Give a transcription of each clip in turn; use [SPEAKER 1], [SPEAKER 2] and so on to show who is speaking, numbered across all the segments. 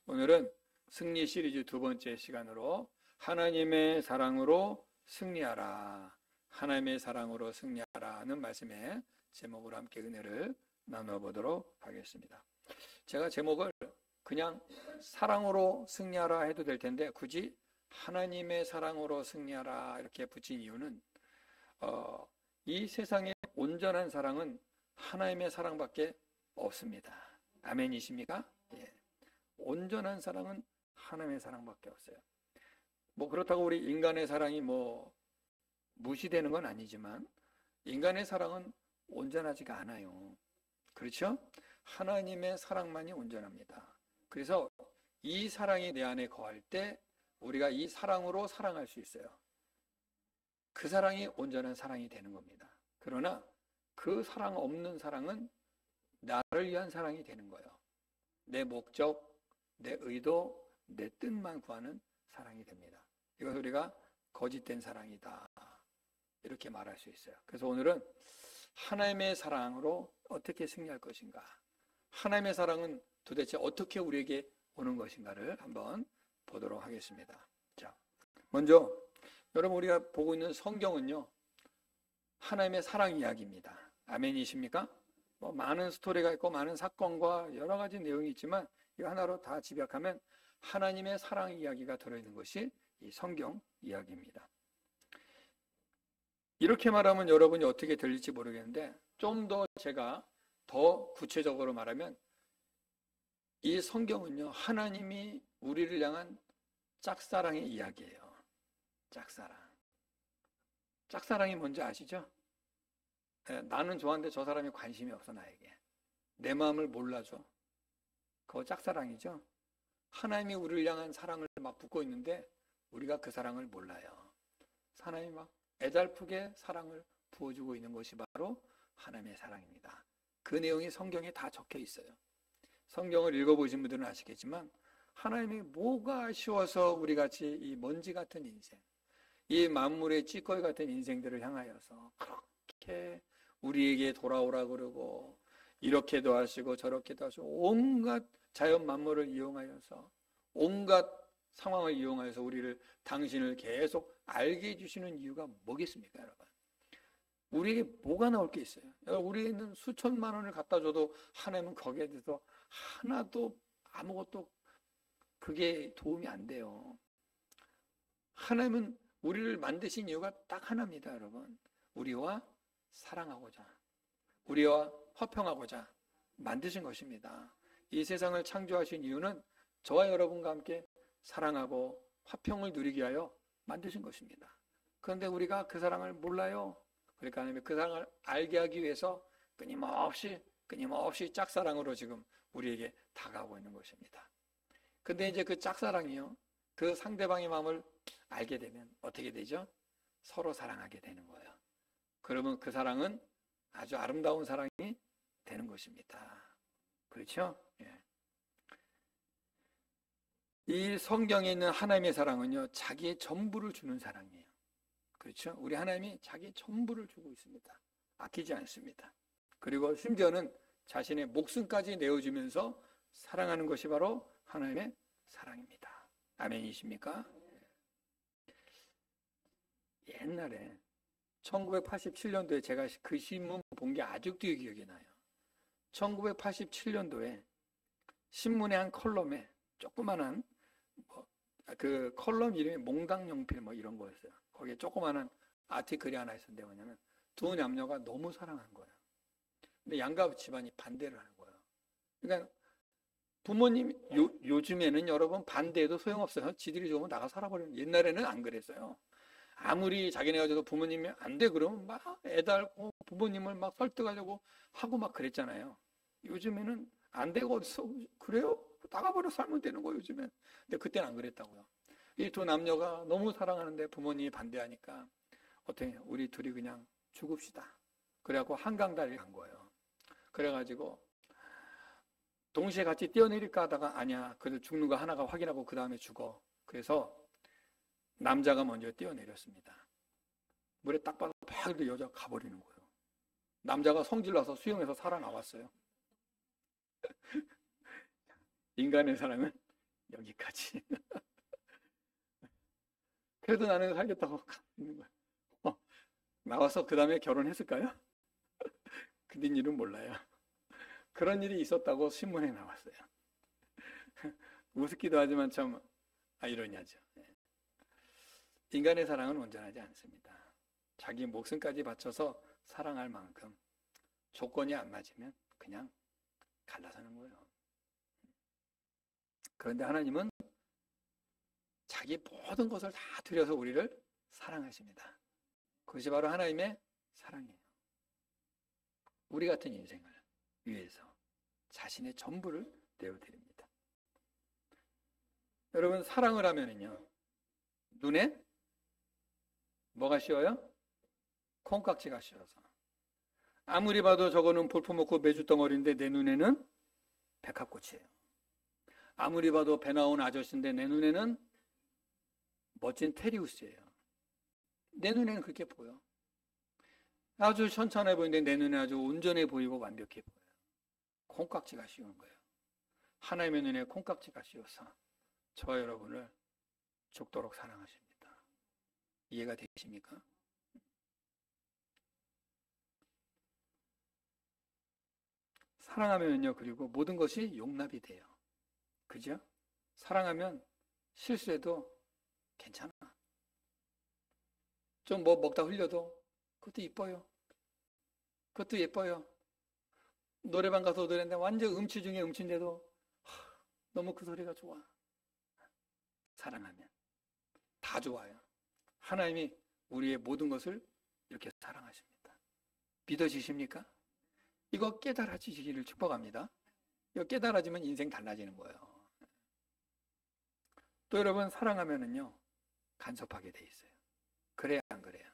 [SPEAKER 1] 오늘은 승리 시리즈 두 번째 시간으로 하나님의 사랑으로 승리하라, 하나님의 사랑으로 승리하라는 말씀의 제목으로 함께 은혜를 나눠보도록 하겠습니다. 제가 제목을 그냥 사랑으로 승리하라 해도 될 텐데 굳이 하나님의 사랑으로 승리하라 이렇게 붙인 이유는 이 세상에 온전한 사랑은 하나님의 사랑밖에 없습니다. 아멘이십니까? 예. 온전한 사랑은 하나님의 사랑밖에 없어요. 그렇다고 우리 인간의 사랑이 무시되는 건 아니지만 인간의 사랑은 온전하지가 않아요. 그렇죠? 하나님의 사랑만이 온전합니다. 그래서 이 사랑이 내 안에 거할 때 우리가 이 사랑으로 사랑할 수 있어요. 그 사랑이 온전한 사랑이 되는 겁니다. 그러나 그 사랑 없는 사랑은 나를 위한 사랑이 되는 거예요. 내 목적, 내 의도, 내 뜻만 구하는 사랑이 됩니다. 이것을 우리가 거짓된 사랑이다 이렇게 말할 수 있어요. 그래서 오늘은 하나님의 사랑으로 어떻게 승리할 것인가, 하나님의 사랑은 도대체 어떻게 우리에게 오는 것인가를 한번 보도록 하겠습니다. 자, 먼저 여러분 우리가 보고 있는 성경은요, 하나님의 사랑 이야기입니다. 아멘이십니까? 많은 스토리가 있고 많은 사건과 여러 가지 내용이 있지만 이거 하나로 다 집약하면 하나님의 사랑 이야기가 들어있는 것이 이 성경 이야기입니다. 이렇게 말하면 여러분이 어떻게 들릴지 모르겠는데 좀 더 제가 더 구체적으로 말하면 이 성경은요, 하나님이 우리를 향한 짝사랑의 이야기예요. 짝사랑. 짝사랑이 뭔지 아시죠? 나는 좋아하는데 저 사람이 관심이 없어 나에게. 내 마음을 몰라줘. 그거 짝사랑이죠? 하나님이 우리를 향한 사랑을 막 붓고 있는데 우리가 그 사랑을 몰라요. 하나님이 막 애달프게 사랑을 부어주고 있는 것이 바로 하나님의 사랑입니다. 그 내용이 성경에 다 적혀 있어요. 성경을 읽어보신 분들은 아시겠지만 하나님이 뭐가 아쉬워서 우리같이 이 먼지 같은 인생, 이 만물의 찌꺼기 같은 인생들을 향하여서 그렇게 우리에게 돌아오라 그러고 이렇게도 하시고 저렇게도 하시고 온갖 자연 만물을 이용하여서 온갖 상황을 이용하여서 우리를 당신을 계속 알게 해주시는 이유가 뭐겠습니까, 여러분? 우리에게 뭐가 나올 게 있어요? 우리는 수천만 원을 갖다 줘도 하나님은 거기에 대해서 하나도 아무것도 그게 도움이 안 돼요. 하나님은 우리를 만드신 이유가 딱 하나입니다, 여러분. 우리와 사랑하고자, 우리와 화평하고자 만드신 것입니다. 이 세상을 창조하신 이유는 저와 여러분과 함께 사랑하고 화평을 누리기 위하여 만드신 것입니다. 그런데 우리가 그 사랑을 몰라요. 그러니까 하나님이 그 사랑을 알게 하기 위해서 끊임없이 짝사랑으로 지금 우리에게 다가오고 있는 것입니다. 근데 이제 그 짝사랑이요, 그 상대방의 마음을 알게 되면 어떻게 되죠? 서로 사랑하게 되는 거예요. 그러면 그 사랑은 아주 아름다운 사랑이 되는 것입니다. 그렇죠? 예. 이 성경에 있는 하나님의 사랑은요, 자기의 전부를 주는 사랑이에요. 그렇죠? 우리 하나님이 자기의 전부를 주고 있습니다. 아끼지 않습니다. 그리고 심지어는 자신의 목숨까지 내어주면서 사랑하는 것이 바로 하나님의 사랑입니다. 아멘이십니까? 옛날에 1987년도에 제가 그 신문 본 게 아직도 기억이 나요. 1987년도에 신문의 한 컬럼에 조그만한 그 컬럼 이름이 몽당연필 이런 거였어요. 거기에 조그만한 아티클이 하나 있었는데 뭐냐면 두 남녀가 너무 사랑한 거예요. 근데 양가 집안이 반대를 하는 거예요. 그러니까 부모님 요즘에는 여러분 반대해도 소용없어요. 지들이 좋으면 나가 살아버리는. 옛날에는 안 그랬어요. 아무리 자기네가 저도 부모님이 안 돼 그러면 막 애달고 부모님을 막 설득하려고 하고 막 그랬잖아요. 요즘에는 안 되고 어디서 그래요? 나가버려 살면 되는 거예요, 요즘엔. 근데 그때는 안 그랬다고요. 이 두 남녀가 너무 사랑하는데 부모님이 반대하니까 어떻게 우리 둘이 그냥 죽읍시다. 그래갖고 한강다리를 간 거예요. 그래가지고 동시에 같이 뛰어내릴까 하다가 아니야, 그래도 죽는 거 하나가 확인하고 그 다음에 죽어. 그래서 남자가 먼저 뛰어내렸습니다. 물에 딱 봐서 팍 이렇게 여자가 가버리는 거예요. 남자가 성질나서 수영해서 살아나왔어요. 인간의 사랑은 여기까지. 그래도 나는 살겠다고 있는 거야. 나와서 그 다음에 결혼했을까요? 그 뒤일은 몰라요. 그런 일이 있었다고 신문에 나왔어요. 우습기도 하지만 참 아이러니하죠. 인간의 사랑은 온전하지 않습니다. 자기 목숨까지 바쳐서 사랑할 만큼 조건이 안 맞으면 그냥 갈라서는 거예요. 그런데 하나님은 자기 모든 것을 다 들여서 우리를 사랑하십니다. 그것이 바로 하나님의 사랑이에요. 우리 같은 인생을 위해서 자신의 전부를 내어드립니다. 여러분, 사랑을 하면은요, 눈에 뭐가 씌어요? 콩깍지가 씌어서. 아무리 봐도 저거는 볼품없고 메주덩어리인데 내 눈에는 백합꽃이에요. 아무리 봐도 배 나온 아저씨인데 내 눈에는 멋진 테리우스예요. 내 눈에는 그렇게 보여. 아주 천천해 보이는데 내 눈에 아주 온전해 보이고 완벽해 보여요. 콩깍지가 씌운 거예요. 하나님의 눈에 콩깍지가 씌워서 저와 여러분을 죽도록 사랑하십니다. 이해가 되십니까? 사랑하면요, 그리고 모든 것이 용납이 돼요. 그죠? 사랑하면 실수해도 괜찮아. 좀 뭐 먹다 흘려도 그것도 이뻐요. 그것도 예뻐요. 노래방 가서 노래했는데 완전 음치 중에 음치인데도 너무 그 소리가 좋아. 사랑하면 다 좋아요. 하나님이 우리의 모든 것을 이렇게 사랑하십니다. 믿어지십니까? 이거 깨달아지시기를 축복합니다. 이거 깨달아지면 인생 달라지는 거예요. 또 여러분, 사랑하면은요, 간섭하게 돼 있어요. 그래야 안 그래요?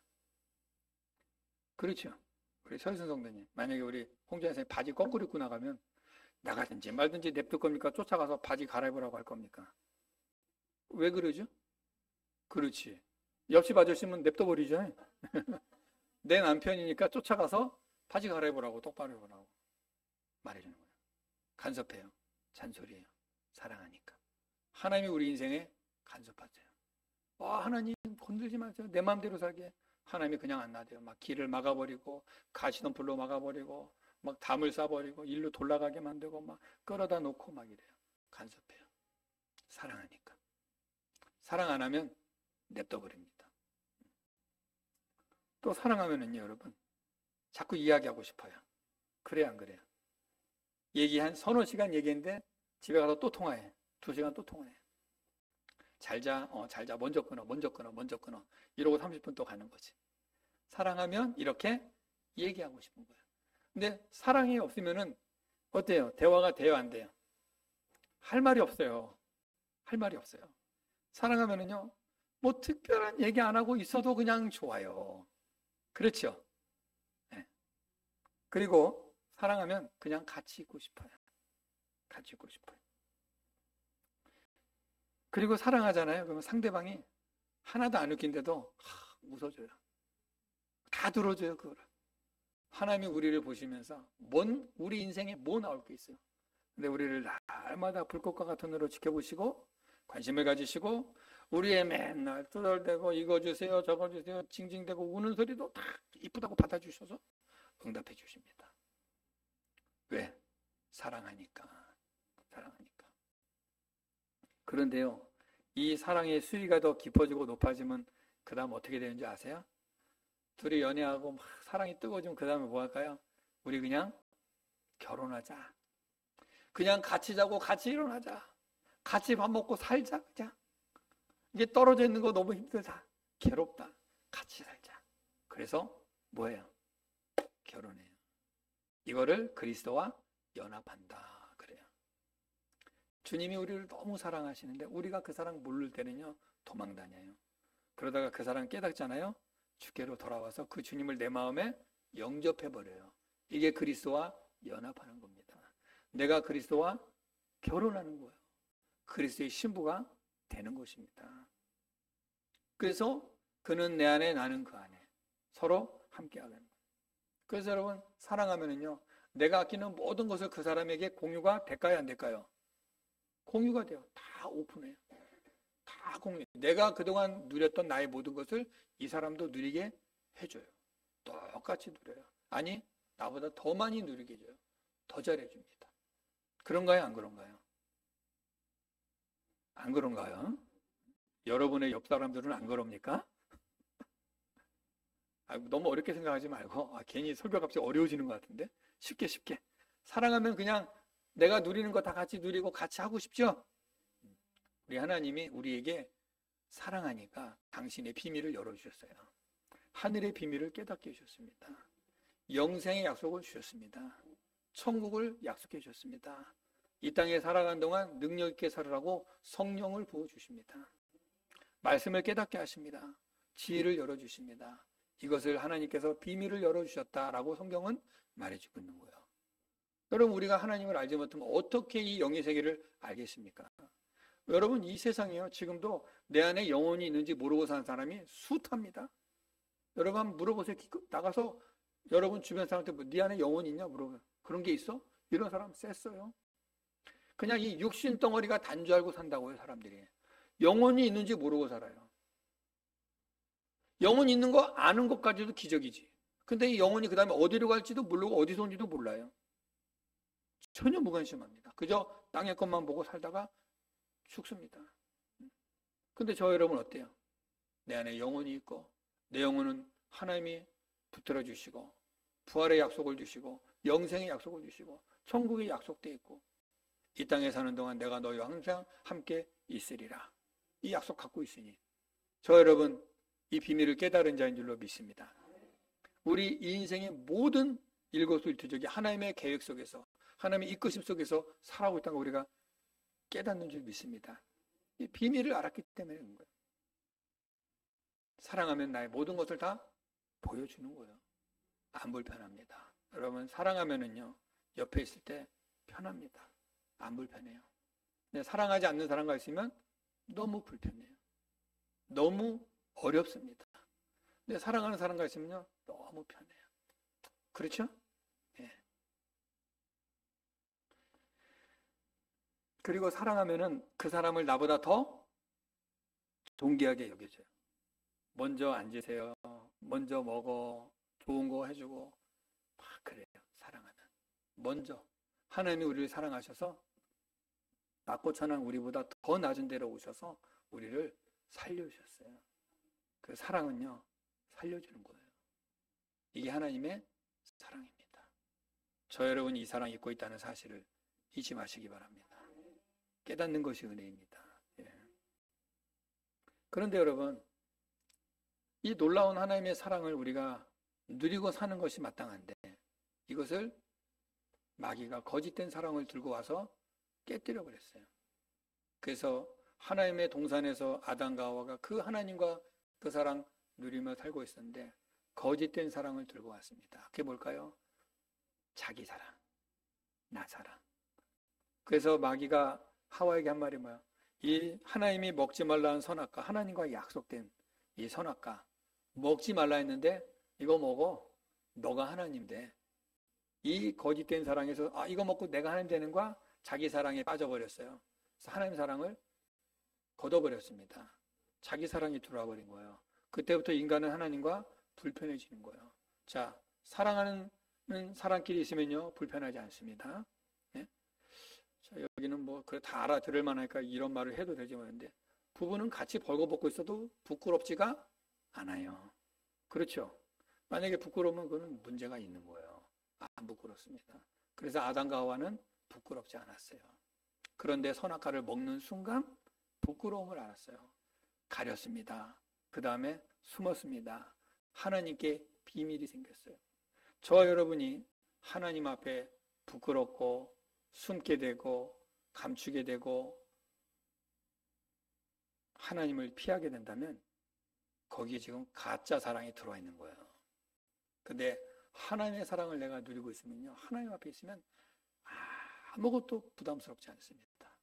[SPEAKER 1] 그렇죠. 우리 서유순 성도님, 만약에 우리 홍준현 선생님 바지 거꾸로 입고 나가면 나가든지 말든지 냅둘 겁니까? 쫓아가서 바지 갈아입으라고 할 겁니까? 왜 그러죠? 그렇지. 옆집 아저씨면 냅둬버리죠. 내 남편이니까 쫓아가서 바지 갈아입으라고, 똑바로 입으라고 말해주는 거예요. 간섭해요. 잔소리해요. 사랑하니까. 하나님이 우리 인생에 간섭하세요. 하나님 건들지 마세요. 내 마음대로 살게. 하나님이 그냥 안 놔둬요. 막 길을 막아버리고 가시덤불로 막아버리고 막 담을 싸버리고 일로 돌아가게 만들고 막 끌어다 놓고 막 이래요. 간섭해요. 사랑하니까. 사랑 안 하면 냅둬버립니다. 또 사랑하면은요, 여러분, 자꾸 이야기하고 싶어요. 그래 안 그래요? 얘기 한 서너 시간 얘기했는데 집에 가서 또 통화해. 2시간 또 통화해. 잘 자, 잘 자. 먼저 끊어. 이러고 30분 또 가는 거지. 사랑하면 이렇게 얘기하고 싶은 거예요. 근데 사랑이 없으면은 어때요? 대화가 돼요, 안 돼요? 할 말이 없어요. 할 말이 없어요. 사랑하면은요, 뭐 특별한 얘기 안 하고 있어도 그냥 좋아요. 그렇죠? 네. 그리고 사랑하면 그냥 같이 있고 싶어요. 같이 있고 싶어요. 그리고 사랑하잖아요. 그러면 상대방이 하나도 안 웃긴데도 웃어줘요. 다 들어줘요, 그걸. 하나님이 우리를 보시면서 우리 인생에 뭐 나올 게 있어요. 근데 우리를 날마다 불꽃과 같은 눈으로 지켜보시고 관심을 가지시고 우리의 맨날 투덜대고 이거 주세요 저거 주세요 징징대고 우는 소리도 다 이쁘다고 받아주셔서 응답해 주십니다. 왜? 사랑하니까. 그런데요, 이 사랑의 수위가 더 깊어지고 높아지면 그 다음 어떻게 되는지 아세요? 둘이 연애하고 막 사랑이 뜨거워지면 그 다음에 뭐 할까요? 우리 그냥 결혼하자. 그냥 같이 자고 같이 일어나자. 같이 밥 먹고 살자. 그냥. 이게 떨어져 있는 거 너무 힘들다. 괴롭다. 같이 살자. 그래서 뭐예요? 결혼해요. 이거를 그리스도와 연합한다. 그래요. 주님이 우리를 너무 사랑하시는데 우리가 그 사랑 모를 때는요, 도망 다녀요. 그러다가 그 사랑 깨닫잖아요. 주께로 돌아와서 그 주님을 내 마음에 영접해버려요. 이게 그리스도와 연합하는 겁니다. 내가 그리스도와 결혼하는 거예요. 그리스도의 신부가 되는 것입니다. 그래서 그는 내 안에 나는 그 안에 서로 함께하는 거예요. 그래서 여러분, 사랑하면은요, 내가 아끼는 모든 것을 그 사람에게 공유가 될까요, 안 될까요? 공유가 돼요. 다 오픈해요. 다 공유. 내가 그동안 누렸던 나의 모든 것을 이 사람도 누리게 해줘요. 똑같이 누려요. 아니, 나보다 더 많이 누리게 해줘요. 더 잘해줍니다. 그런가요? 안 그런가요? 안 그런가요? 여러분의 옆 사람들은 안 그럽니까? 너무 어렵게 생각하지 말고, 괜히 설교가 갑자기 어려워지는 것 같은데? 쉽게. 사랑하면 그냥 내가 누리는 거 다 같이 누리고 같이 하고 싶죠? 우리 하나님이 우리에게 사랑하니까 당신의 비밀을 열어주셨어요. 하늘의 비밀을 깨닫게 해주셨습니다. 영생의 약속을 주셨습니다. 천국을 약속해 주셨습니다. 이 땅에 살아가는 동안 능력 있게 살으라고 성령을 부어주십니다. 말씀을 깨닫게 하십니다. 지혜를 열어주십니다. 이것을 하나님께서 비밀을 열어주셨다라고 성경은 말해주고 있는 거예요. 여러분, 우리가 하나님을 알지 못하면 어떻게 이 영의 세계를 알겠습니까? 여러분, 이 세상이요, 지금도 내 안에 영혼이 있는지 모르고 사는 사람이 숱합니다. 여러분 한번 물어보세요. 나가서 여러분 주변 사람한테 네 안에 영혼이 있냐 물어봐요. 그런 게 있어? 이런 사람 셌어요. 그냥 이 육신 덩어리가 단 줄 알고 산다고요, 사람들이. 영혼이 있는지 모르고 살아요. 영혼이 있는 거 아는 것까지도 기적이지. 근데 이 영혼이 그 다음에 어디로 갈지도 모르고 어디서 온지도 몰라요. 전혀 무관심합니다. 그저 땅의 것만 보고 살다가 죽습니다. 근데 저 여러분 어때요? 내 안에 영혼이 있고 내 영혼은 하나님이 붙들어 주시고 부활의 약속을 주시고 영생의 약속을 주시고 천국의 약속돼 있고 이 땅에 사는 동안 내가 너희와 항상 함께 있으리라. 이 약속 갖고 있으니 저 여러분 이 비밀을 깨달은 자인 줄로 믿습니다. 우리 인생의 모든 일거수일투족이 하나님의 계획 속에서 하나님의 이끄심 속에서 살아오고 있다는 걸 우리가 깨닫는 줄 믿습니다. 이 비밀을 알았기 때문에 그런 거예요. 사랑하면 나의 모든 것을 다 보여주는 거예요. 안 불편합니다. 여러분 사랑하면은요 옆에 있을 때 편합니다. 안 불편해요. 근데 사랑하지 않는 사람과 있으면 너무 불편해요. 너무 어렵습니다. 근데 사랑하는 사람과 있으면요 너무 편해요. 그렇죠? 예. 그리고 사랑하면은 그 사람을 나보다 더 존귀하게 여겨져요. 먼저 앉으세요. 먼저 먹어. 좋은 거 해주고 막 그래요. 사랑하면 먼저 하나님이 우리를 사랑하셔서 낮고 천한 우리보다 더 낮은 데로 오셔서 우리를 살려주셨어요. 그 사랑은요 살려주는 거예요. 이게 하나님의 사랑입니다. 저 여러분이 이 사랑 잊고 있다는 사실을 잊지 마시기 바랍니다. 깨닫는 것이 은혜입니다. 예. 그런데 여러분 이 놀라운 하나님의 사랑을 우리가 누리고 사는 것이 마땅한데 이것을 마귀가 거짓된 사랑을 들고 와서 깨뜨려 버렸어요. 그래서 하나님의 동산에서 아담과 하와가 그 하나님과 그 사랑 누리며 살고 있었는데 거짓된 사랑을 들고 왔습니다. 그게 뭘까요? 자기 사랑, 나 사랑. 그래서 마귀가 하와에게 한 말이 뭐야? 이 하나님이 먹지 말라는 선악과 하나님과 약속된 이 선악과 먹지 말라 했는데 이거 먹어. 너가 하나님 돼. 이 거짓된 사랑에서 이거 먹고 내가 하나님 되는 거야? 자기 사랑에 빠져버렸어요. 그래서 하나님 사랑을 걷어버렸습니다. 자기 사랑이 들어와 버린 거예요. 그때부터 인간은 하나님과 불편해지는 거예요. 자, 사랑하는 사람끼리 있으면요 불편하지 않습니다. 네? 자, 여기는 뭐 그래 다 알아들을 만하니까 이런 말을 해도 되지 뭐는데 부부는 같이 벌거벗고 있어도 부끄럽지가 않아요. 그렇죠? 만약에 부끄러우면 그건 문제가 있는 거예요. 안 부끄럽습니다. 그래서 아담과 하와는 부끄럽지 않았어요. 그런데 선악과를 먹는 순간 부끄러움을 알았어요. 가렸습니다. 그 다음에 숨었습니다. 하나님께 비밀이 생겼어요. 저와 여러분이 하나님 앞에 부끄럽고 숨게 되고 감추게 되고 하나님을 피하게 된다면 거기에 지금 가짜 사랑이 들어와 있는 거예요. 근데 하나님의 사랑을 내가 누리고 있으면요 하나님 앞에 있으면 아무것도 부담스럽지 않습니다.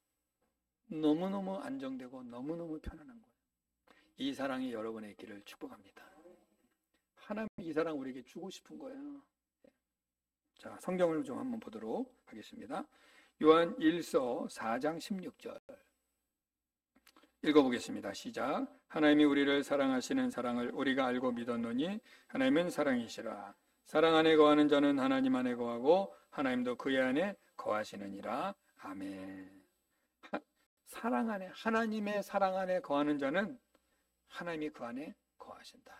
[SPEAKER 1] 너무너무 안정되고 너무너무 편안한 거예요. 이 사랑이 여러분의 길을 축복합니다. 하나님이 이 사랑 우리에게 주고 싶은 거예요. 자, 성경을 좀 한번 보도록 하겠습니다. 요한 1서 4장 16절 읽어보겠습니다. 시작. 하나님이 우리를 사랑하시는 사랑을 우리가 알고 믿었노니 하나님은 사랑이시라. 사랑 안에 거하는 자는 하나님 안에 거하고 하나님도 그의 안에 거하시느니라. 아멘. 사랑 안에, 하나님의 사랑 안에 거하는 자는 하나님이 그 안에 거하신다.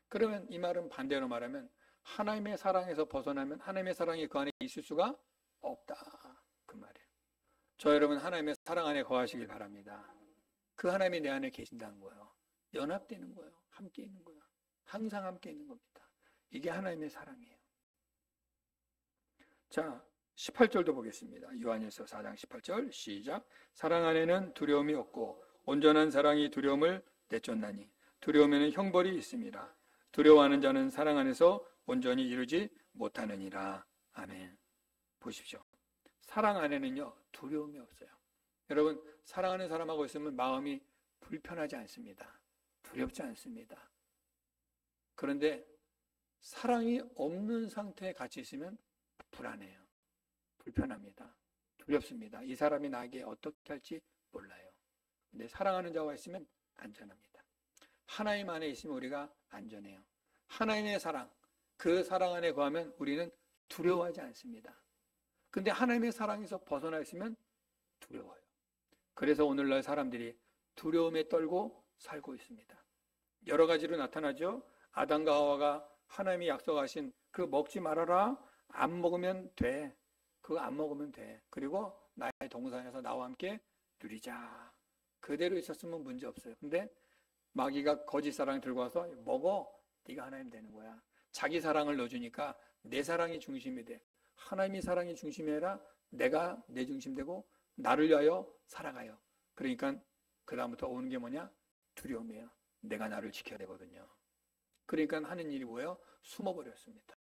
[SPEAKER 1] 그러면 이 말은 반대로 말하면 하나님의 사랑에서 벗어나면 하나님의 사랑이 그 안에 있을 수가 없다, 그 말이에요. 저 여러분 하나님의 사랑 안에 거하시길 바랍니다. 그 하나님이 내 안에 계신다는 거예요. 연합되는 거예요. 함께 있는 거예요. 항상 함께 있는 겁니다. 이게 하나님의 사랑이에요. 자, 18절도 보겠습니다. 요한일서 4장 18절 시작. 사랑 안에는 두려움이 없고 온전한 사랑이 두려움을 내쫓나니 두려움에는 형벌이 있습니다. 두려워하는 자는 사랑 안에서 온전히 이루지 못하느니라. 아멘. 보십시오. 사랑 안에는요 두려움이 없어요. 여러분 사랑하는 사람하고 있으면 마음이 불편하지 않습니다. 두렵지 않습니다. 그런데 사랑이 없는 상태에 같이 있으면 불안해요. 불편합니다. 두렵습니다. 이 사람이 나에게 어떻게 할지 몰라요. 근데 사랑하는 자와 있으면 안전합니다. 하나님 안에 있으면 우리가 안전해요. 하나님의 사랑, 그 사랑 안에 거하면 우리는 두려워하지 않습니다. 근데 하나님의 사랑에서 벗어나 있으면 두려워요. 그래서 오늘날 사람들이 두려움에 떨고 살고 있습니다. 여러 가지로 나타나죠. 아담과 하와가 하나님이 약속하신 그 먹지 말아라, 안 먹으면 돼. 그거 안 먹으면 돼. 그리고 나의 동산에서 나와 함께 누리자. 그대로 있었으면 문제 없어요. 근데 마귀가 거짓 사랑 들고 와서 먹어. 네가 하나님 되는 거야. 자기 사랑을 넣어주니까 내 사랑이 중심이 돼. 하나님이 사랑이 중심이 아니라 내가 내 중심 되고 나를 위하여 살아가요. 그러니까 그 다음부터 오는 게 뭐냐? 두려움이에요. 내가 나를 지켜야 되거든요. 그러니까 하는 일이 뭐예요? 숨어버렸습니다.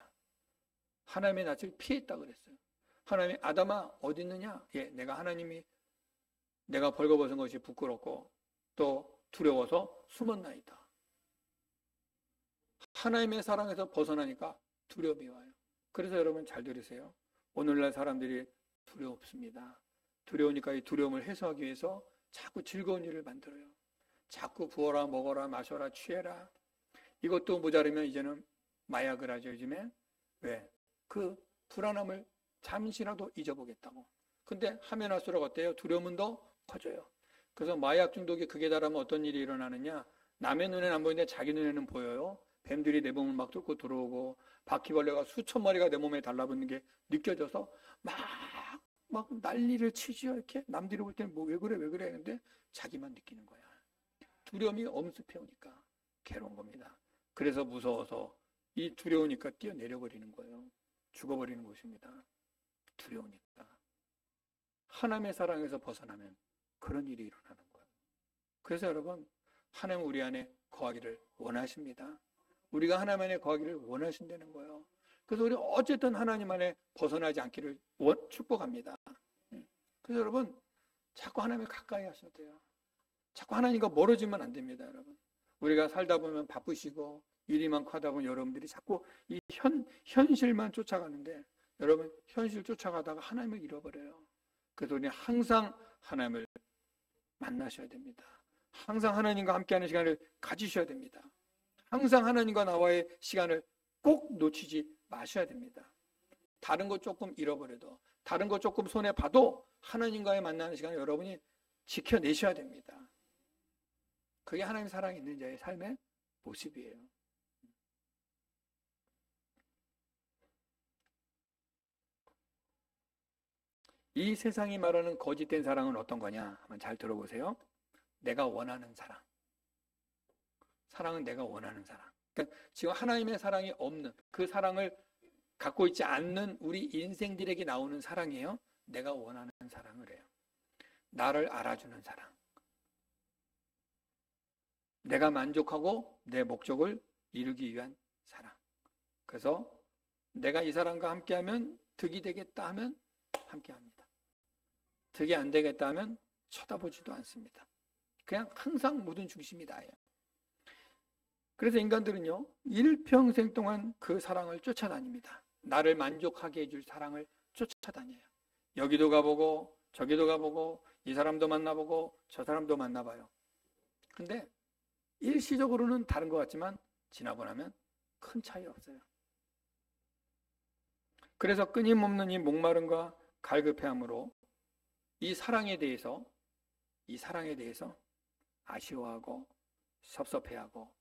[SPEAKER 1] 하나님의 낯을 피했다 그랬어요. 하나님이 아담아 어디 있느냐? 예, 내가 벌거벗은 것이 부끄럽고 또 두려워서 숨었나이다. 하나님의 사랑에서 벗어나니까 두려움이 와요. 그래서 여러분 잘 들으세요. 오늘날 사람들이 두렵습니다. 두려우니까 이 두려움을 해소하기 위해서 자꾸 즐거운 일을 만들어요. 자꾸 부어라, 먹어라, 마셔라, 취해라. 이것도 모자르면 이제는 마약을 하죠, 요즘에. 왜? 그 불안함을 잠시라도 잊어보겠다고. 근데 하면 할수록 어때요? 두려움은 더 커져요. 그래서 마약 중독이 극에 달하면 어떤 일이 일어나느냐? 남의 눈에는 안 보이는데 자기 눈에는 보여요. 뱀들이 내 몸을 막 뚫고 들어오고 바퀴벌레가 수천 마리가 내 몸에 달라붙는 게 느껴져서 막 난리를 치죠. 이렇게 남들이 볼 때는 뭐 왜 그래 했는데 자기만 느끼는 거야. 두려움이 엄습해 오니까 괴로운 겁니다. 그래서 무서워서 이 두려우니까 뛰어내려 버리는 거예요. 죽어버리는 것입니다. 두려우니까. 하나님의 사랑에서 벗어나면 그런 일이 일어나는 거예요. 그래서 여러분 하나님 우리 안에 거하기를 원하십니다. 우리가 하나님 안에 거하기를 원하신다는 거예요. 그래서 우리 어쨌든 하나님 안에 벗어나지 않기를 축복합니다. 그래서 여러분 자꾸 하나님을 가까이 하셔야 돼요. 자꾸 하나님과 멀어지면 안 됩니다. 여러분 우리가 살다 보면 바쁘시고 일이 많고 하다 보면 여러분들이 자꾸 이 현실만 쫓아가는데 여러분 현실 쫓아가다가 하나님을 잃어버려요. 그래서 우리는 항상 하나님을 만나셔야 됩니다. 항상 하나님과 함께하는 시간을 가지셔야 됩니다. 항상 하나님과 나와의 시간을 꼭 놓치지 마셔야 됩니다. 다른 거 조금 잃어버려도 다른 거 조금 손해봐도 하나님과의 만나는 시간을 여러분이 지켜내셔야 됩니다. 그게 하나님 사랑이 있는 자의 삶의 모습이에요. 이 세상이 말하는 거짓된 사랑은 어떤 거냐? 한번 잘 들어보세요. 내가 원하는 사랑. 사랑은 내가 원하는 사랑. 그러니까 지금 하나님의 사랑이 없는 그 사랑을 갖고 있지 않는 우리 인생들에게 나오는 사랑이에요. 내가 원하는 사랑을 해요. 나를 알아주는 사랑. 내가 만족하고 내 목적을 이루기 위한 사랑. 그래서 내가 이 사람과 함께하면 득이 되겠다 하면 함께합니다. 득이 안 되겠다 하면 쳐다보지도 않습니다. 그냥 항상 모든 중심이 나예요. 그래서 인간들은요 일평생 동안 그 사랑을 쫓아다닙니다. 나를 만족하게 해줄 사랑을 쫓아다녀요. 여기도 가보고 저기도 가보고 이 사람도 만나보고 저 사람도 만나봐요. 근데 일시적으로는 다른 것 같지만 지나고 나면 큰 차이 없어요. 그래서 끊임없는 이 목마름과 갈급해함으로 이 사랑에 대해서 아쉬워하고 섭섭해하고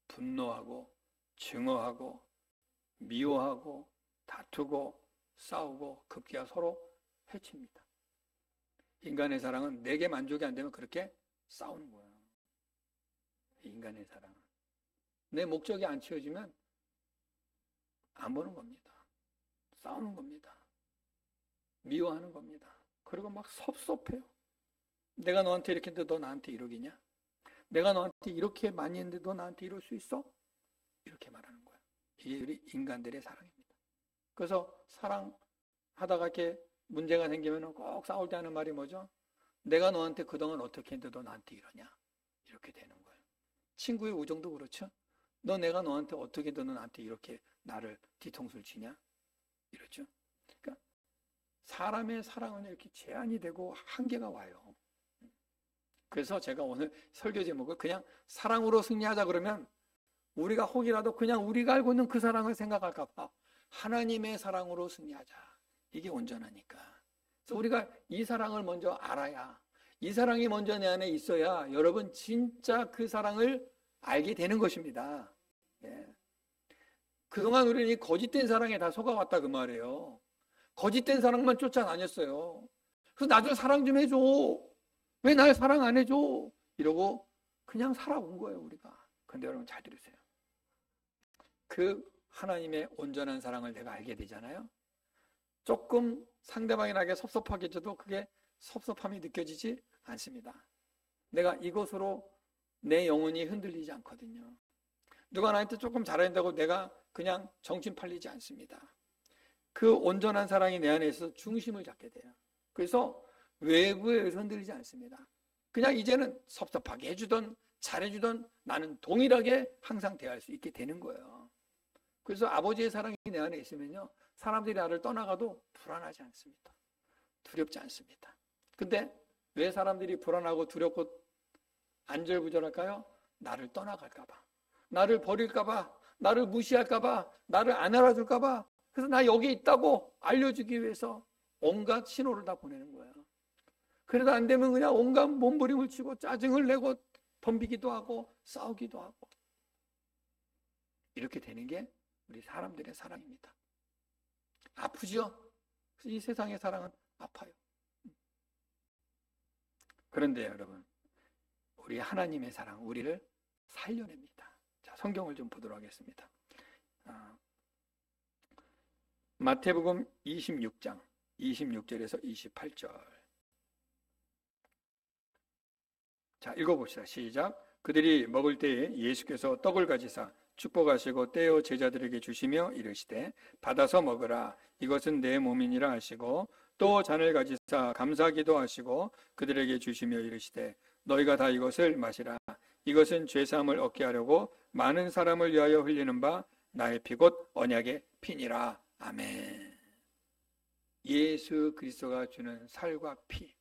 [SPEAKER 1] 분노하고 증오하고 미워하고 다투고 싸우고 급기야 서로 해칩니다. 인간의 사랑은 내게 만족이 안 되면 그렇게 싸우는 거예요. 인간의 사랑은 내 목적이 안 채워지면 안 보는 겁니다. 싸우는 겁니다. 미워하는 겁니다. 그리고 막 섭섭해요. 내가 너한테 이렇게 했는데 너 나한테 이러겠냐? 내가 너한테 이렇게 많이 했는데 너 나한테 이럴 수 있어? 이렇게 말하는 거예요. 이게 우리 인간들의 사랑입니다. 그래서 사랑하다가 이렇게 문제가 생기면 꼭 싸울 때 하는 말이 뭐죠? 내가 너한테 그동안 어떻게 했는데 너 나한테 이러냐? 이렇게 되는 거예요. 친구의 우정도 그렇죠? 내가 너한테 어떻게 했는데 너 나한테 이렇게 나를 뒤통수를 치냐? 이렇죠? 그러니까 사람의 사랑은 이렇게 제한이 되고 한계가 와요. 그래서 제가 오늘 설교 제목을 그냥 사랑으로 승리하자 그러면 우리가 혹이라도 그냥 우리가 알고 있는 그 사랑을 생각할까 봐 하나님의 사랑으로 승리하자. 이게 온전하니까. 그래서 우리가 이 사랑을 먼저 알아야, 이 사랑이 먼저 내 안에 있어야 여러분 진짜 그 사랑을 알게 되는 것입니다. 예. 그동안 우리는 이 거짓된 사랑에 다 속아왔다 그 말이에요. 거짓된 사랑만 쫓아다녔어요. 그래서 나 좀 사랑 좀 해줘. 왜 날 사랑 안 해줘? 이러고 그냥 살아온 거예요 우리가. 근데 여러분 잘 들으세요. 그 하나님의 온전한 사랑을 내가 알게 되잖아요. 조금 상대방이 나에게 섭섭하게 해줘도 그게 섭섭함이 느껴지지 않습니다. 내가 이것으로 내 영혼이 흔들리지 않거든요. 누가 나한테 조금 잘한다고 내가 그냥 정신 팔리지 않습니다. 그 온전한 사랑이 내 안에 있어서 중심을 잡게 돼요. 그래서 외부에 의해서 흔들리지 않습니다. 그냥 이제는 섭섭하게 해주던 잘해주던 나는 동일하게 항상 대할 수 있게 되는 거예요. 그래서 아버지의 사랑이 내 안에 있으면요, 사람들이 나를 떠나가도 불안하지 않습니다. 두렵지 않습니다. 근데 왜 사람들이 불안하고 두렵고 안절부절할까요? 나를 떠나갈까 봐, 나를 버릴까 봐, 나를 무시할까 봐, 나를 안 알아줄까 봐. 그래서 나 여기 있다고 알려주기 위해서 온갖 신호를 다 보내는 거예요. 그러다 안 되면 그냥 온갖 몸부림을 치고 짜증을 내고 덤비기도 하고 싸우기도 하고. 이렇게 되는 게 우리 사람들의 사랑입니다. 아프죠? 이 세상의 사랑은 아파요. 그런데 여러분, 우리 하나님의 사랑, 우리를 살려냅니다. 자, 성경을 좀 보도록 하겠습니다. 마태복음 26장 26절에서 28절. 자, 읽어봅시다. 시작. 그들이 먹을 때에 예수께서 떡을 가지사 축복하시고 떼어 제자들에게 주시며 이르시되 받아서 먹으라, 이것은 내 몸이니라 하시고, 또 잔을 가지사 감사기도 하시고 그들에게 주시며 이르시되 너희가 다 이것을 마시라, 이것은 죄사함을 얻게 하려고 많은 사람을 위하여 흘리는 바 나의 피 곧 언약의 피니라. 아멘. 예수 그리스도가 주는 살과 피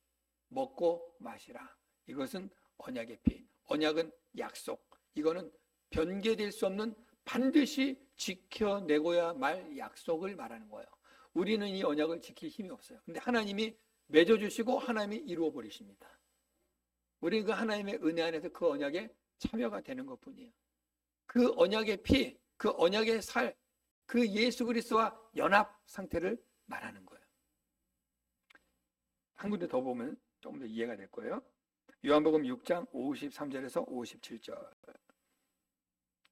[SPEAKER 1] 먹고 마시라. 이것은 언약의 피. 언약은 약속. 이거는 변개될 수 없는 반드시 지켜내고야 말 약속을 말하는 거예요. 우리는 이 언약을 지킬 힘이 없어요. 근데 하나님이 맺어주시고 하나님이 이루어버리십니다. 우리는 그 하나님의 은혜 안에서 그 언약에 참여가 되는 것뿐이에요. 그 언약의 피, 그 언약의 살, 그 예수 그리스도와 연합 상태를 말하는 거예요. 한 군데 더 보면 조금 더 이해가 될 거예요. 요한복음 6장 53절에서 57절.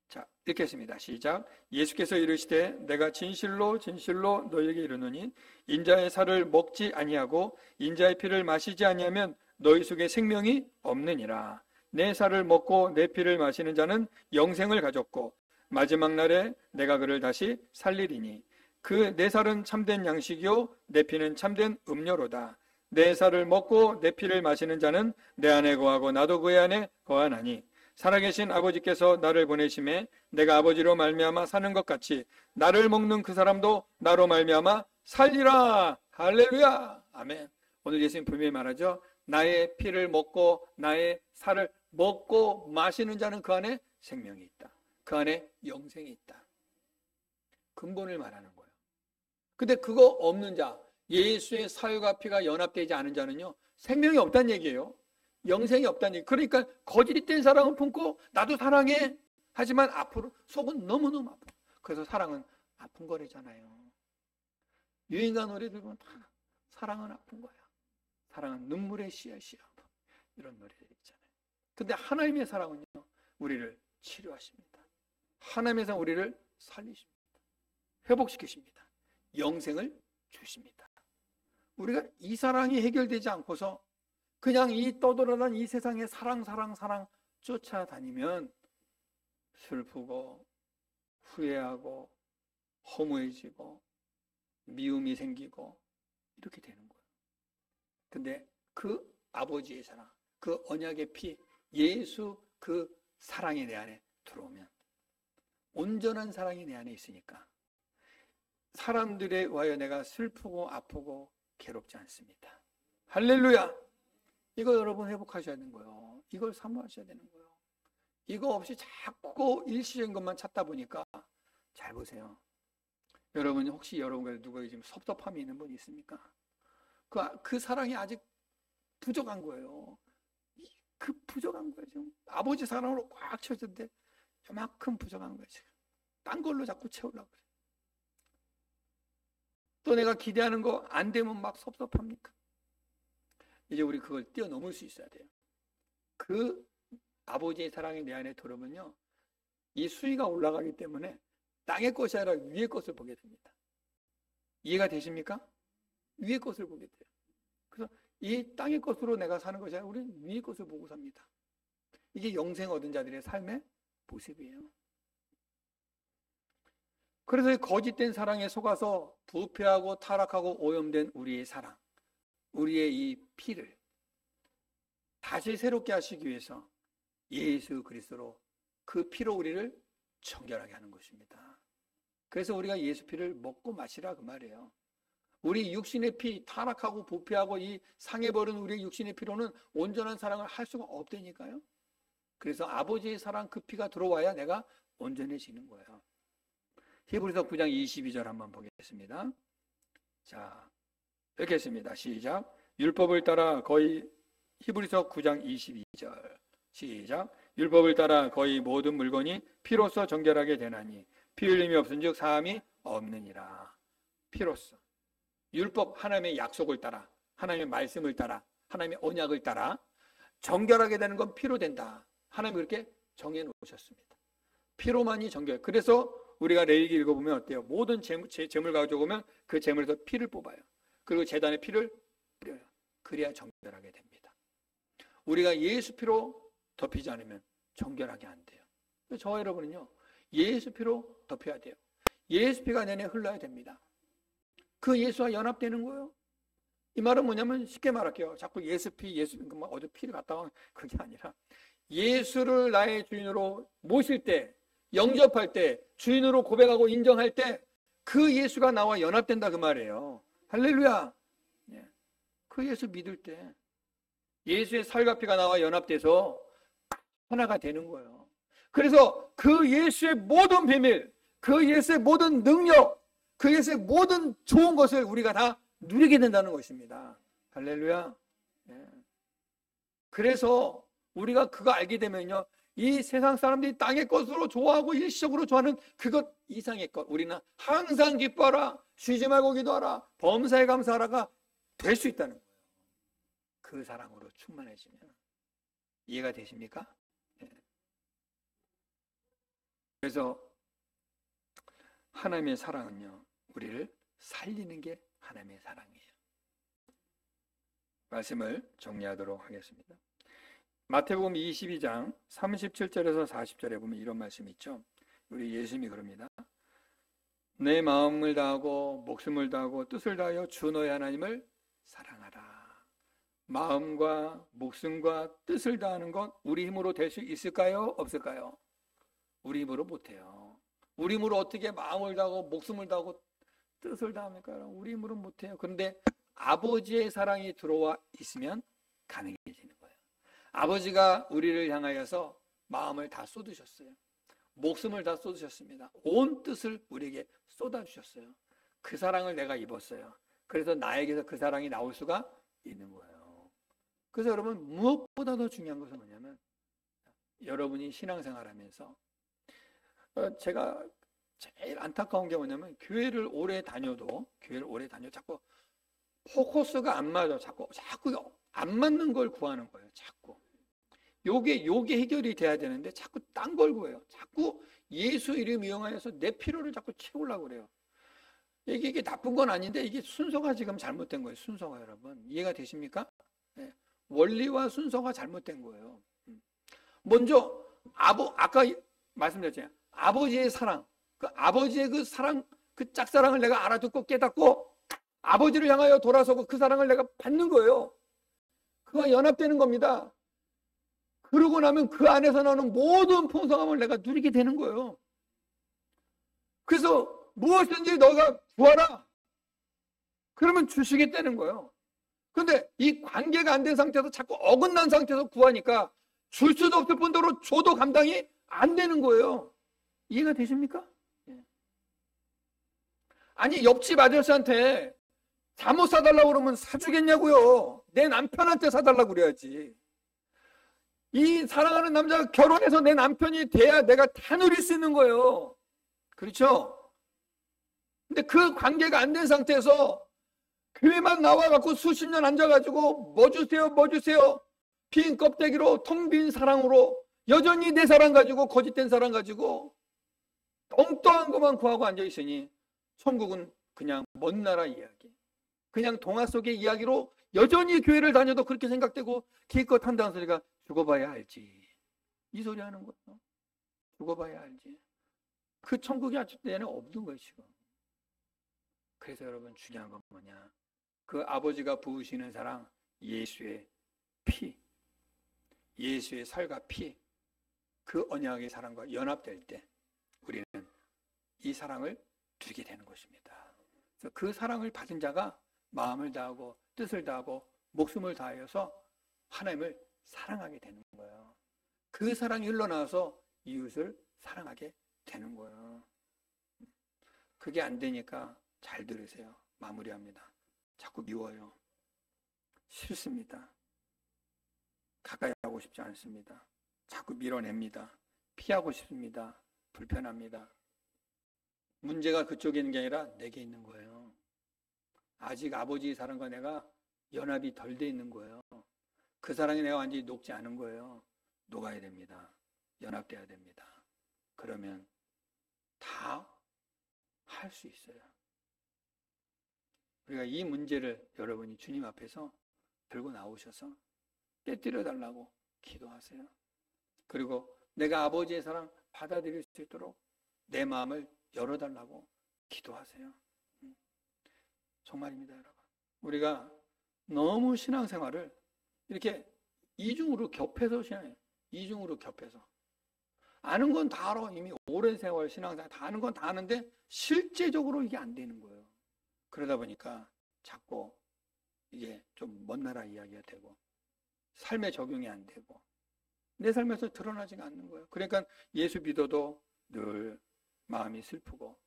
[SPEAKER 1] 자, 읽겠습니다. 시작. 예수께서 이르시되 내가 진실로 진실로 너희에게 이르노니 인자의 살을 먹지 아니하고 인자의 피를 마시지 아니하면 너희 속에 생명이 없느니라. 내 살을 먹고 내 피를 마시는 자는 영생을 가졌고 마지막 날에 내가 그를 다시 살리리니 그 내 살은 참된 양식이요 내 피는 참된 음료로다. 내 살을 먹고 내 피를 마시는 자는 내 안에 거하고 나도 그의 안에 거하나니 살아계신 아버지께서 나를 보내심에 내가 아버지로 말미암아 사는 것 같이 나를 먹는 그 사람도 나로 말미암아 살리라. 할렐루야. 아멘. 오늘 예수님 분명히 말하죠. 나의 피를 먹고 나의 살을 먹고 마시는 자는 그 안에 생명이 있다. 그 안에 영생이 있다. 근본을 말하는 거예요. 근데 그거 없는 자, 예수의 사유가 피가 연합되지 않은 자는요, 생명이 없다는 얘기예요. 영생이 없다는 얘기. 그러니까 거짓된 사랑은 품고 나도 사랑해. 하지만 앞으로 속은 너무너무 아파. 그래서 사랑은 아픈 거래잖아요. 유행가 노래들 보면 다 사랑은 아픈 거야. 사랑은 눈물의 씨앗이야. 이런 노래들 있잖아요. 근데 하나님의 사랑은요, 우리를 치료하십니다. 하나님의 우리를 살리십니다. 회복시키십니다. 영생을 주십니다. 우리가 이 사랑이 해결되지 않고서 그냥 이 떠돌아다니는 이 세상에 사랑 쫓아다니면 슬프고 후회하고 허무해지고 미움이 생기고 이렇게 되는 거예요. 근데 그 아버지의 사랑, 그 언약의 피, 예수 그 사랑이 내 안에 들어오면 온전한 사랑이 내 안에 있으니까 사람들에 의하여 내가 슬프고 아프고 괴롭지 않습니다. 할렐루야! 이거 여러분 회복하셔야 되는 거예요. 이걸 사모하셔야 되는 거예요. 이거 없이 자꾸 일시적인 것만 찾다 보니까 잘 보세요. 여러분 혹시 여러분과 누가 지금 섭섭함이 있는 분이 있습니까? 그 사랑이 아직 부족한 거예요. 그 부족한 거예요. 지금 아버지 사랑으로 꽉 채워졌는데 요만큼 부족한 거예요. 지금 딴 걸로 자꾸 채우려고 그래요. 또 내가 기대하는 거 안 되면 막 섭섭합니까? 이제 우리 그걸 뛰어넘을 수 있어야 돼요. 그 아버지의 사랑이 내 안에 들어오면요, 이 수위가 올라가기 때문에 땅의 것이 아니라 위의 것을 보게 됩니다. 이해가 되십니까? 위의 것을 보게 돼요. 그래서 이 땅의 것으로 내가 사는 것이 아니라 우리는 위의 것을 보고 삽니다. 이게 영생 얻은 자들의 삶의 모습이에요. 그래서 거짓된 사랑에 속아서 부패하고 타락하고 오염된 우리의 사랑, 우리의 이 피를 다시 새롭게 하시기 위해서 예수 그리스도로 그 피로 우리를 정결하게 하는 것입니다. 그래서 우리가 예수 피를 먹고 마시라 그 말이에요. 우리 육신의 피, 타락하고 부패하고 이 상해버린 우리의 육신의 피로는 온전한 사랑을 할 수가 없다니까요. 그래서 아버지의 사랑 그 피가 들어와야 내가 온전해지는 거예요. 히브리서 9장 22절 한번 보겠습니다. 자, 읽겠습니다. 시작. 율법을 따라 거의 히브리서 9장 22절 시작. 율법을 따라 거의 모든 물건이 피로써 정결하게 되나니 피 흘림이 없은즉 사함이 없느니라. 피로써 율법, 하나님의 약속을 따라, 하나님의 말씀을 따라, 하나님의 언약을 따라 정결하게 되는 건 피로 된다. 하나님이 그렇게 정해 놓으셨습니다. 피로만이 정결. 그래서 우리가 레위기 읽어보면 어때요? 모든 재물 가져오면 그 재물에서 피를 뽑아요. 그리고 제단에 피를 뿌려요. 그래야 정결하게 됩니다. 우리가 예수 피로 덮이지 않으면 정결하게 안 돼요. 저 여러분은요, 예수 피로 덮여야 돼요. 예수 피가 내내 흘러야 됩니다. 그 예수와 연합되는 거예요. 이 말은 뭐냐면 쉽게 말할게요. 자꾸 예수 피, 어디 피를 갖다 와. 그게 아니라 예수를 나의 주인으로 모실 때, 영접할 때, 주인으로 고백하고 인정할 때 그 예수가 나와 연합된다 그 말이에요. 할렐루야. 그 예수 믿을 때 예수의 살과 피가 나와 연합돼서 하나가 되는 거예요. 그래서 그 예수의 모든 비밀, 그 예수의 모든 능력, 그 예수의 모든 좋은 것을 우리가 다 누리게 된다는 것입니다. 할렐루야. 그래서 우리가 그거 알게 되면요, 이 세상 사람들이 땅의 것으로 좋아하고 일시적으로 좋아하는 그것 이상의 것, 우리는 항상 기뻐하라, 쉬지 말고 기도하라, 범사에 감사하라가 될 수 있다는 거예요. 그 사랑으로 충만해지면. 이해가 되십니까? 그래서 하나님의 사랑은요, 우리를 살리는 게 하나님의 사랑이에요. 말씀을 정리하도록 하겠습니다. 마태복음 22장 37절에서 40절에 보면 이런 말씀이 있죠. 우리 예수님이 그럽니다. 내 마음을 다하고 목숨을 다하고 뜻을 다하여 주 너의 하나님을 사랑하라. 마음과 목숨과 뜻을 다하는 것 우리 힘으로 될 수 있을까요? 없을까요? 우리 힘으로 못해요. 우리 힘으로 어떻게 마음을 다하고 목숨을 다하고 뜻을 다합니까? 우리 힘으로 못해요. 그런데 아버지의 사랑이 들어와 있으면 가능해지는 거예요. 아버지가 우리를 향하여서 마음을 다 쏟으셨어요. 목숨을 다 쏟으셨습니다. 온 뜻을 우리에게 쏟아주셨어요. 그 사랑을 내가 입었어요. 그래서 나에게서 그 사랑이 나올 수가 있는 거예요. 그래서 여러분, 무엇보다 더 중요한 것은 뭐냐면, 여러분이 신앙생활하면서 제가 제일 안타까운 게 뭐냐면, 교회를 오래 다녀도 자꾸 포커스가 안 맞아. 자꾸 안 맞는 걸 구하는 거예요. 자꾸. 요게 해결이 돼야 되는데 자꾸 딴 걸 구해요. 자꾸 예수 이름 이용하여서 내 필요를 자꾸 채우려고 그래요. 이게 나쁜 건 아닌데 이게 순서가 지금 잘못된 거예요. 순서가 여러분. 이해가 되십니까? 네. 원리와 순서가 잘못된 거예요. 먼저 아까 말씀드렸잖아요. 아버지의 사랑. 그 아버지의 그 사랑, 그 짝사랑을 내가 알아듣고 깨닫고 아버지를 향하여 돌아서고 그 사랑을 내가 받는 거예요. 그가 연합되는 겁니다. 그러고 나면 그 안에서 나오는 모든 풍성함을 내가 누리게 되는 거예요. 그래서 무엇든지 너가 구하라. 그러면 주시겠다는 거예요. 그런데 이 관계가 안 된 상태에서 자꾸 어긋난 상태에서 구하니까 줄 수도 없을 뿐더러 줘도 감당이 안 되는 거예요. 이해가 되십니까? 아니, 옆집 아저씨한테 잠옷 사달라고 그러면 사주겠냐고요. 내 남편한테 사달라고 그래야지. 이 사랑하는 남자가 결혼해서 내 남편이 돼야 내가 다 누릴 수 있는 거예요. 그렇죠? 근데 그 관계가 안 된 상태에서 교회만 나와갖고 수십 년 앉아가지고 뭐 주세요 빈 껍데기로 텅 빈 사랑으로 여전히 내 사랑 가지고 거짓된 사랑 가지고 엉뚱한 것만 구하고 앉아있으니 천국은 그냥 먼 나라 이야기, 그냥 동화 속의 이야기로 여전히 교회를 다녀도 그렇게 생각되고 기껏 한다는 소리가 죽어봐야 알지. 이 소리 하는 거예요. 죽어봐야 알지. 그 천국이 아직 내는 없는 거예요 지금. 그래서 여러분, 중요한 건 뭐냐, 그 아버지가 부으시는 사랑, 예수의 피, 예수의 살과 피, 그 언약의 사랑과 연합될 때 우리는 이 사랑을 누리게 되는 것입니다. 그래서 그 사랑을 받은 자가 마음을 다하고 뜻을 다하고 목숨을 다하여서 하나님을 사랑하게 되는 거예요. 그 사랑이 흘러나와서 이웃을 사랑하게 되는 거예요. 그게 안 되니까 잘 들으세요. 마무리합니다. 자꾸 미워요. 싫습니다. 가까이 하고 싶지 않습니다. 자꾸 밀어냅니다. 피하고 싶습니다. 불편합니다. 문제가 그쪽에 있는 게 아니라 내게 있는 거예요. 아직 아버지의 사랑과 내가 연합이 덜 돼 있는 거예요. 그 사랑이 내가 완전히 녹지 않은 거예요. 녹아야 됩니다. 연합돼야 됩니다. 그러면 다 할 수 있어요. 우리가 이 문제를 여러분이 주님 앞에서 들고 나오셔서 깨뜨려 달라고 기도하세요. 그리고 내가 아버지의 사랑 받아들일 수 있도록 내 마음을 열어달라고 기도하세요. 정말입니다, 여러분. 우리가 너무 신앙생활을 이렇게 이중으로 겹해서 신앙해요. 이중으로 겹해서. 아는 건 다 알아. 이미 오랜 세월 신앙생활 다 아는 건 다 아는데 실제적으로 이게 안 되는 거예요. 그러다 보니까 자꾸 이게 좀 먼 나라 이야기가 되고 삶에 적용이 안 되고 내 삶에서 드러나지가 않는 거예요. 그러니까 예수 믿어도 늘 마음이 슬프고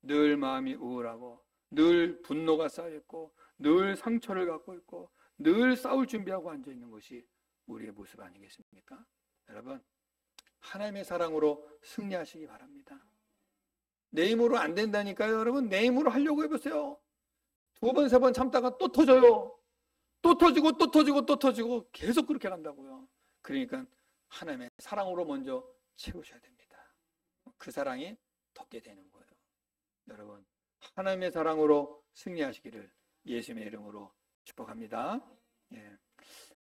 [SPEAKER 1] 늘 마음이 우울하고 늘 분노가 쌓여있고 늘 상처를 갖고 있고 늘 싸울 준비하고 앉아있는 것이 우리의 모습 아니겠습니까? 여러분, 하나님의 사랑으로 승리하시기 바랍니다. 내 힘으로 안 된다니까요. 여러분, 내 힘으로 하려고 해보세요. 2번, 3번 참다가 또 터져요. 또 터지고 또 터지고 또 터지고 계속 그렇게 간다고요. 그러니까 하나님의 사랑으로 먼저 채우셔야 됩니다. 그 사랑이 덮게 되는 거예요. 여러분, 하나님의 사랑으로 승리하시기를 예수님의 이름으로 축복합니다. 예.